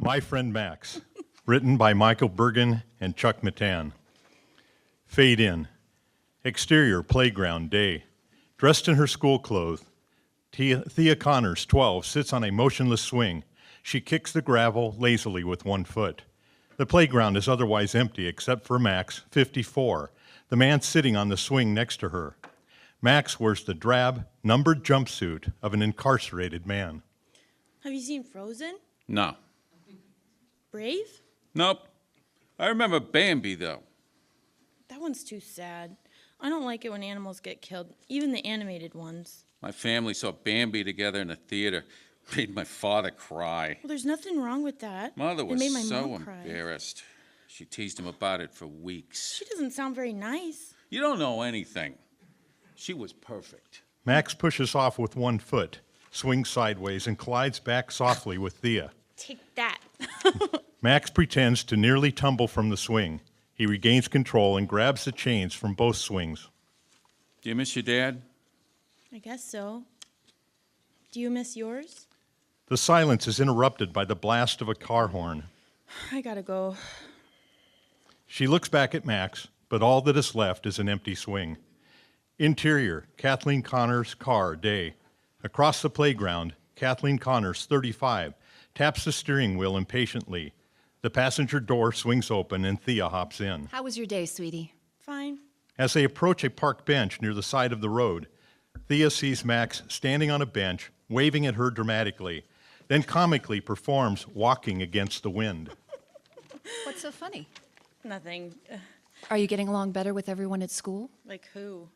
My Friend Max, written by Mikeal Burgin and Chuck Mittan. Fade in. Exterior, playground, day. Dressed in her school clothes, Thea Connors, 12, sits on a motionless swing. She kicks the gravel lazily with one foot. The playground is otherwise empty except for Max, 54, the man sitting on the swing next to her. Max wears the drab, numbered jumpsuit of an incarcerated man. Have you seen Frozen? No. Brave? Nope. I remember Bambi, though. That one's too sad. I don't like it when animals get killed, even the animated ones. My family saw Bambi together in the theater. Made my father cry. Well, there's nothing wrong with that. Mother was it made my so mom cry. embarrassed. She teased him about it for weeks. She doesn't sound very nice. You don't know anything. She was perfect. Max pushes off with one foot, swings sideways, and collides back softly with Thea. Take that. Max pretends to nearly tumble from the swing. He regains control and grabs the chains from both swings. Do you miss your dad? I guess so. Do you miss yours? The silence is interrupted by the blast of a car horn. I gotta go. She looks back at Max, but all that is left is an empty swing. Interior, Kathleen Connors' car, day. Across the playground, Kathleen Connors, 35, taps the steering wheel impatiently. The passenger door swings open and Thea hops in. How was your day, sweetie? Fine. As they approach a park bench near the side of the road, Thea sees Max standing on a bench, waving at her dramatically, then comically performs walking against the wind. What's so funny? Nothing. Are you getting along better with everyone at school? Like who?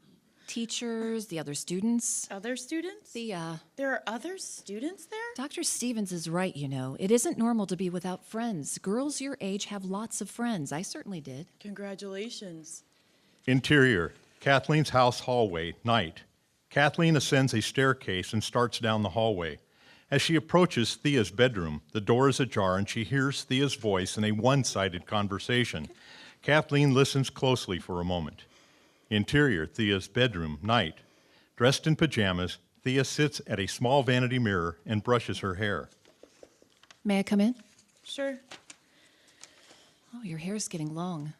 Teachers, the other students? Other students? There are other students there? Dr. Stevens is right, you know. It isn't normal to be without friends. Girls your age have lots of friends. I certainly did. Congratulations. Interior, Kathleen's house hallway, night. Kathleen ascends a staircase and starts down the hallway. As she approaches Thea's bedroom, the door is ajar and she hears Thea's voice in a one-sided conversation. Kathleen listens closely for a moment. Interior, Thea's bedroom, night. Dressed in pajamas, Thea sits at a small vanity mirror and brushes her hair. May I come in? Sure. Oh, your hair's getting long.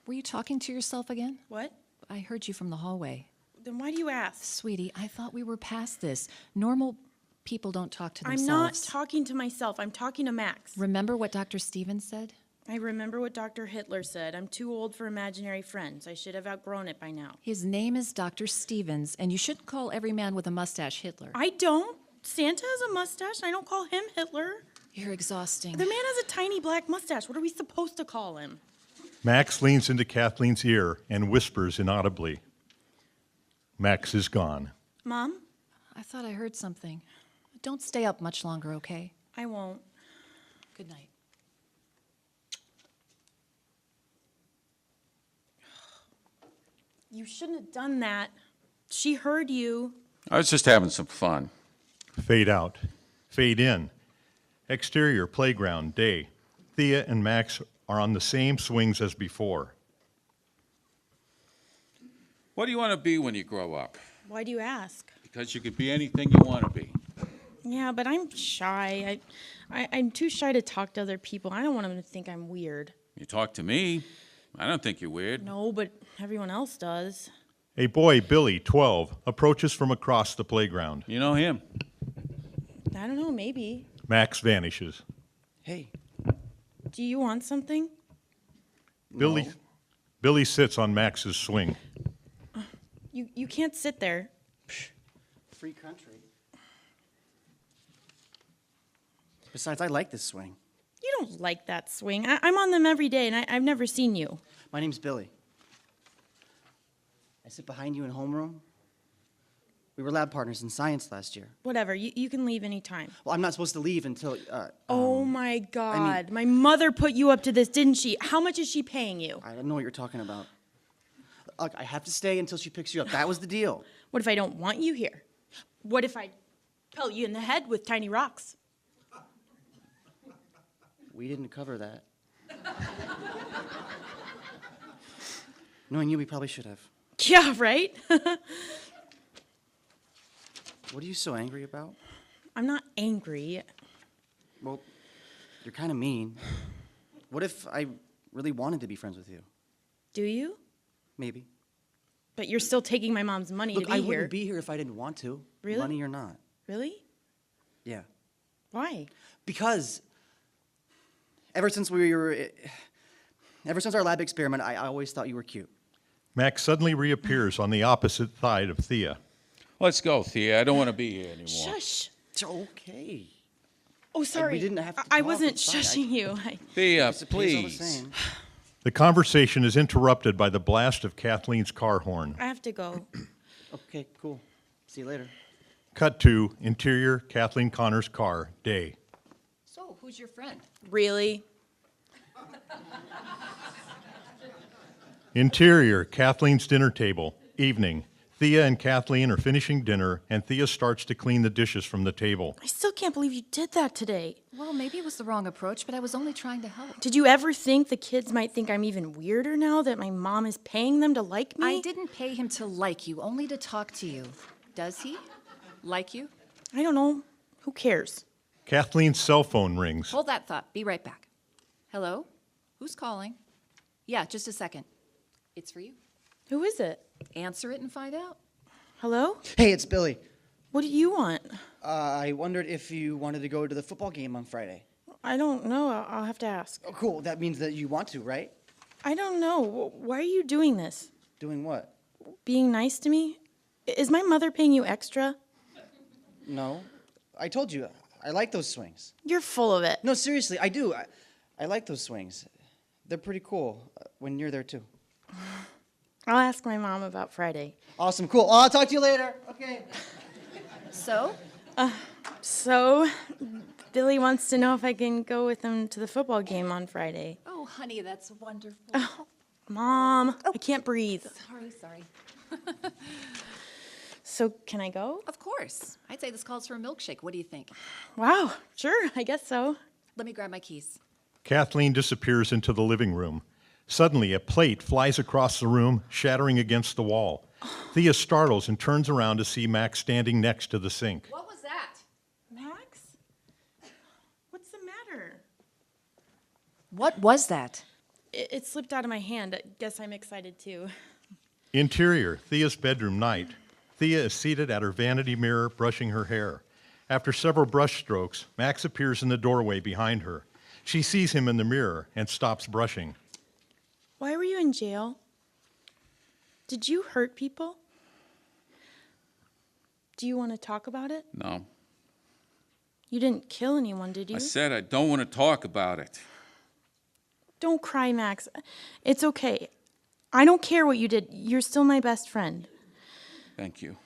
Were you talking to yourself again? What? I heard you from the hallway. Then why do you ask? Sweetie, I thought we were past this. Normal people don't talk to I'm themselves. not talking to myself. I'm talking to Max. Remember what Dr. Stevens said? I remember what Dr. Hitler said. I'm too old for imaginary friends. I should have outgrown it by now. His name is Dr. Stevens, and you shouldn't call every man with a mustache Hitler. I don't. Santa has a mustache. I don't call him Hitler. You're exhausting. The man has a tiny black mustache. What are we supposed to call him? Max leans into Kathleen's ear and whispers inaudibly. Max is gone. Mom? I thought I heard something. Don't stay up much longer, okay? I won't. Good night. You shouldn't have done that. She heard you. I was just having some fun. Fade out. Fade in. Exterior, playground, day. Thea and Max are on the same swings as before. What do you want to be when you grow up? Why do you ask? Because you could be anything you want to be. Yeah, but I'm shy. I'm too shy to talk to other people. I don't want them to think I'm weird. You talk to me. I don't think you're weird. No, but everyone else does. A boy, Billy, 12, approaches from across the playground. You know him. I don't know, maybe. Max vanishes. Hey. Do you want something? Billy No. sits on Max's swing. You can't sit there. Free country. Besides, I like this swing. You don't like that swing. I'm on them every day, and I've never seen you. My name's Billy. I sit behind you in homeroom. We were lab partners in science last year. Whatever, you can leave any time. Well, I'm not supposed to leave until, Oh my God, my mother put you up to this, didn't she? How much is she paying you? I don't know what you're talking about. Look, I have to stay until she picks you up. That was the deal. What if I don't want you here? What if I pelt you in the head with tiny rocks? We didn't cover that. Knowing you, we probably should have. Yeah, right? What are you so angry about? I'm not angry. Well, You're kind of mean. What if I really wanted to be friends with you? Do you? Maybe. But you're still taking my mom's money Look, to be I here. wouldn't be here if I didn't want to. Really? Money or not. Really? Yeah. Why? Because ever since our lab experiment, I always thought you were cute. Max suddenly reappears on the opposite side of Thea. Let's go, Thea. I don't want to be here anymore. Shush. It's okay. Oh, sorry. didn't have to I talk, wasn't it's fine. shushing you. Thea, It's all the please. same. The conversation is interrupted by the blast of Kathleen's car horn. I have to go. Okay, cool. See you later. Cut to interior Kathleen Connor's car, day. So, who's your friend? Really? Interior Kathleen's dinner table, evening. Thea and Kathleen are finishing dinner, and Thea starts to clean the dishes from the table. I still can't believe you did that today. Well, maybe it was the wrong approach, but I was only trying to help. Did you ever think the kids might think I'm even weirder now that my mom is paying them to like me? I didn't pay him to like you, only to talk to you. Does he? Like you? I don't know. Who cares? Kathleen's cell phone rings. Hold that thought. Be right back. Hello? Who's calling? Yeah, just a second. It's for you. Who is it? Answer it and find out. Hello? Hey, it's Billy. What do you want? I wondered if you wanted to go to the football game on Friday. I don't know. I'll have to ask. Oh, cool. That means that you want to, right? I don't know. Why are you doing this? Doing what? Being nice to me? Is my mother paying you extra? No. I told you, I like those swings. You're full of it. No, seriously, I do. I like those swings. They're pretty cool when you're there, too. I'll ask my mom about Friday. Awesome, cool. I'll talk to you later. Okay. So? So, Billy wants to know if I can go with him to the football game on Friday. Oh, honey, that's wonderful. Mom, I can't breathe. Sorry. So, can I go? Of course. I'd say this calls for a milkshake. What do you think? Wow, sure, I guess so. Let me grab my keys. Kathleen disappears into the living room. Suddenly, a plate flies across the room, shattering against the wall. Thea startles and turns around to see Max standing next to the sink. What was that? Max? What's the matter? What was that? It slipped out of my hand. I guess I'm excited too. Interior, Thea's bedroom night. Thea is seated at her vanity mirror, brushing her hair. After several brush strokes, Max appears in the doorway behind her. She sees him in the mirror and stops brushing. Why were you in jail? Did you hurt people? Do you want to talk about it? No. You didn't kill anyone, did you? I said I don't want to talk about it. Don't cry, Max. It's okay. I don't care what you did. You're still my best friend. Thank you.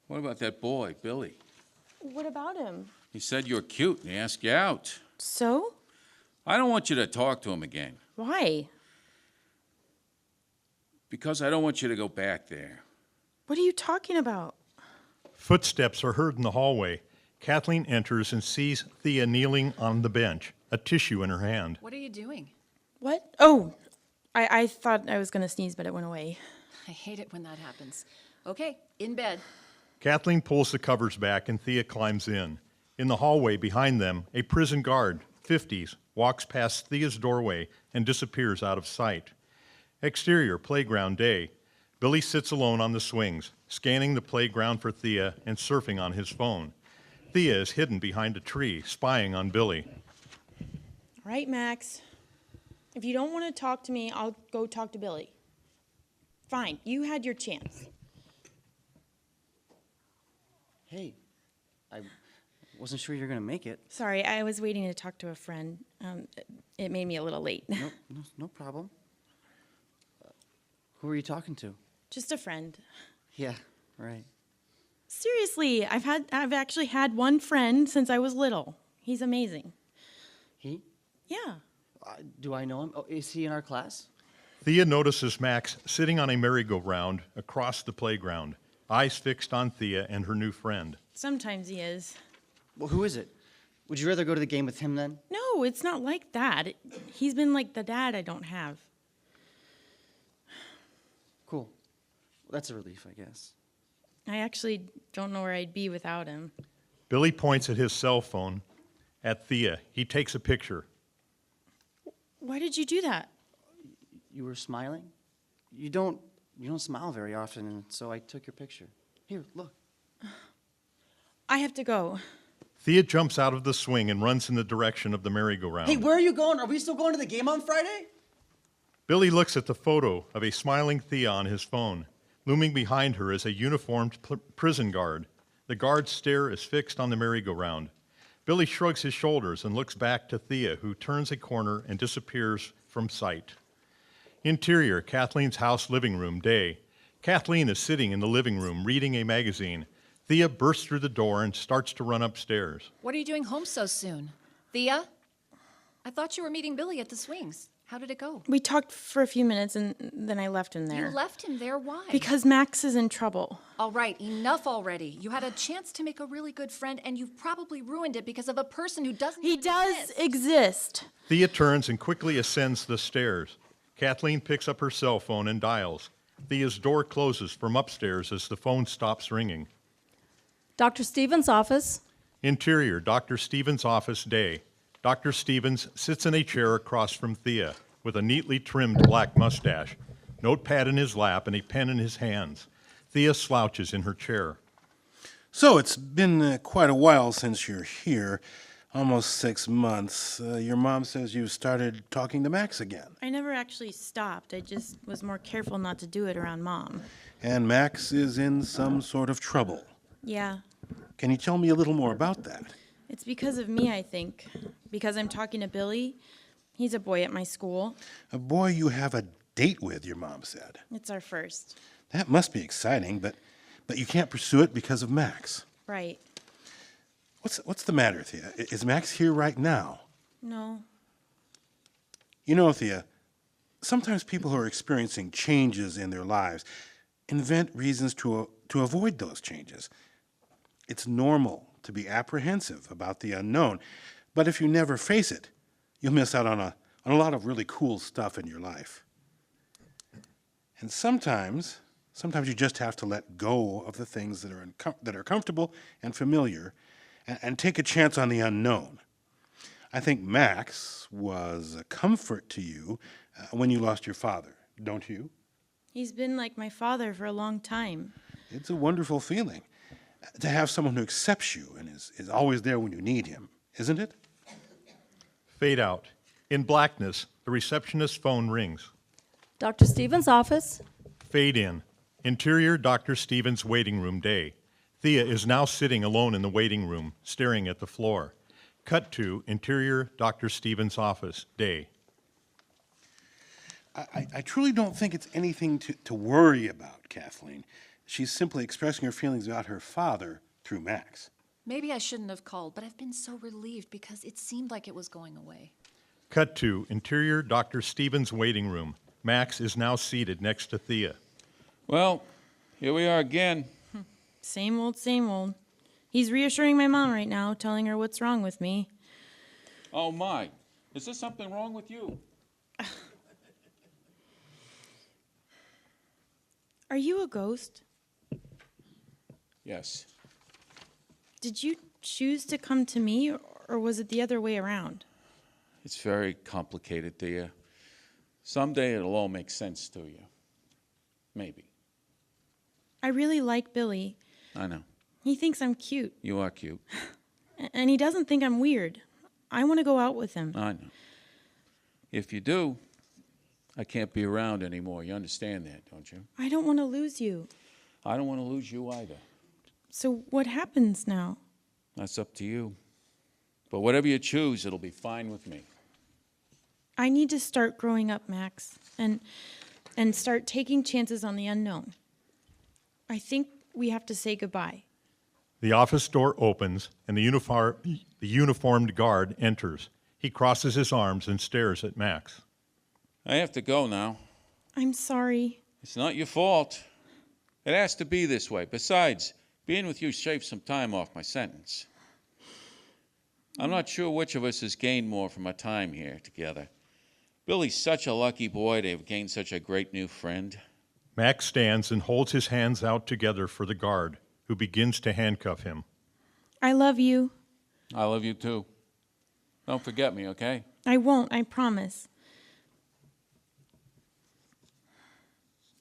What about that boy, Billy? What about him? He said you're cute and he asked you out. So? I don't want you to talk to him again Why? because I don't want you to go back there. What are you talking about? Footsteps are heard in the hallway. Kathleen enters and sees Thea kneeling on the bench, a tissue in her hand. What are you doing? What? Oh, I thought I was going to sneeze, but it went away. I hate it when that happens. Okay, in bed. Kathleen pulls the covers back and Thea climbs in. In the hallway behind them, a prison guard, 50s, walks past Thea's doorway and disappears out of sight. Exterior, playground day. Billy sits alone on the swings, scanning the playground for Thea and surfing on his phone. Thea is hidden behind a tree, spying on Billy. All right, Max. If you don't want to talk to me, I'll go talk to Billy. Fine, you had your chance. Hey, I wasn't sure you were going to make it. Sorry, I was waiting to talk to a friend. It made me a little late. No problem. Who are you talking to? Just a friend. Yeah, right. Seriously, I've actually had one friend since I was little. He's amazing. He? Yeah. Do I know him? Oh, is he in our class? Thea notices Max sitting on a merry-go-round across the playground, eyes fixed on Thea and her new friend. Sometimes he is. Well, who is it? Would you rather go to the game with him then? No, it's not like that. He's been like the dad I don't have. Cool. Well, that's a relief, I guess. I actually don't know where I'd be without him. Billy points at his cell phone at Thea. He takes a picture. Why did you do that? You were smiling? You don't smile very often, and so I took your picture. Here, look. I have to go. Thea jumps out of the swing and runs in the direction of the merry-go-round. Hey, where are you going? Are we still going to the game on Friday? Billy looks at the photo of a smiling Thea on his phone. Looming behind her is a uniformed prison guard. The guard's stare is fixed on the merry-go-round. Billy shrugs his shoulders and looks back to Thea, who turns a corner and disappears from sight. Interior, Kathleen's house living room, day. Kathleen is sitting in the living room reading a magazine. Thea bursts through the door and starts to run upstairs. What are you doing home so soon? Thea? I thought you were meeting Billy at the swings. How did it go? We talked for a few minutes and then I left him there. You left him there? Why? Because Max is in trouble. All right, enough already. You had a chance to make a really good friend, and you've probably ruined it because of a person who doesn't He even does exist. exist. Thea turns and quickly ascends the stairs. Kathleen picks up her cell phone and dials. Thea's door closes from upstairs as the phone stops ringing. Dr. Stevens' office. Interior, Dr. Stevens' office, day. Dr. Stevens sits in a chair across from Thea with a neatly trimmed black mustache, notepad in his lap, and a pen in his hands. Thea slouches in her chair. So it's been quite a while since you're here, almost 6 months. Your mom says you started talking to Max again. I never actually stopped. I just was more careful not to do it around Mom. And Max is in some sort of trouble. Yeah. Can you tell me a little more about that? It's because of me, I think. Because I'm talking to Billy. He's a boy at my school. A boy you have a date with, your mom said. It's our first. That must be exciting, but you can't pursue it because of Max. Right. What's the matter, Thea? Is Max here right now? No. You know, Thea, sometimes people who are experiencing changes in their lives invent reasons to avoid those changes. It's normal to be apprehensive about the unknown, but if you never face it, you'll miss out on a lot of really cool stuff in your life. And sometimes you just have to let go of the things that are comfortable and familiar and take a chance on the unknown. I think Max was a comfort to you when you lost your father, don't you? He's been like my father for a long time. It's a wonderful feeling to have someone who accepts you and is always there when you need him, isn't it? Fade out. In blackness, the receptionist's phone rings. Dr. Stevens' office. Fade in. Interior, Dr. Stevens' waiting room, day. Thea is now sitting alone in the waiting room, staring at the floor. Cut to interior, Dr. Stevens' office, day. I truly don't think it's anything to worry about, Kathleen. She's simply expressing her feelings about her father through Max. Maybe I shouldn't have called, but I've been so relieved because it seemed like it was going away. Cut to interior, Dr. Stevens' waiting room. Max is now seated next to Thea. Well, here we are again. Same old, same old. He's reassuring my mom right now, telling her what's wrong with me. Oh, my. Is there something wrong with you? Are you a ghost? Yes. Did you choose to come to me, or was it the other way around? It's very complicated, Thea. Someday it'll all make sense to you. Maybe. I really like Billy. I know. He thinks I'm cute, You are cute. and he doesn't think I'm weird. I want to go out with him. I know. If you do, I can't be around anymore. You understand that, don't you? I don't want to lose you. I don't want to lose you either. So what happens now? That's up to you. But whatever you choose, it'll be fine with me. I need to start growing up, Max, and start taking chances on the unknown. I think we have to say goodbye. The office door opens, and the uniformed guard enters. He crosses his arms and stares at Max. I have to go now. I'm sorry. It's not your fault. It has to be this way. Besides, being with you shaved some time off my sentence. I'm not sure which of us has gained more from our time here together. Billy's such a lucky boy to have gained such a great new friend. Max stands and holds his hands out together for the guard, who begins to handcuff him. I love you. I love you too. Don't forget me, okay? I won't, I promise.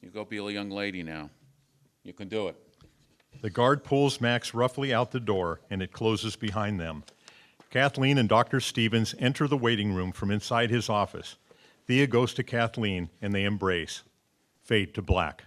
You go be a young lady now. You can do it. The guard pulls Max roughly out the door, and it closes behind them. Kathleen and Dr. Stevens enter the waiting room from inside his office. Thea goes to Kathleen, and they embrace. Fade to black.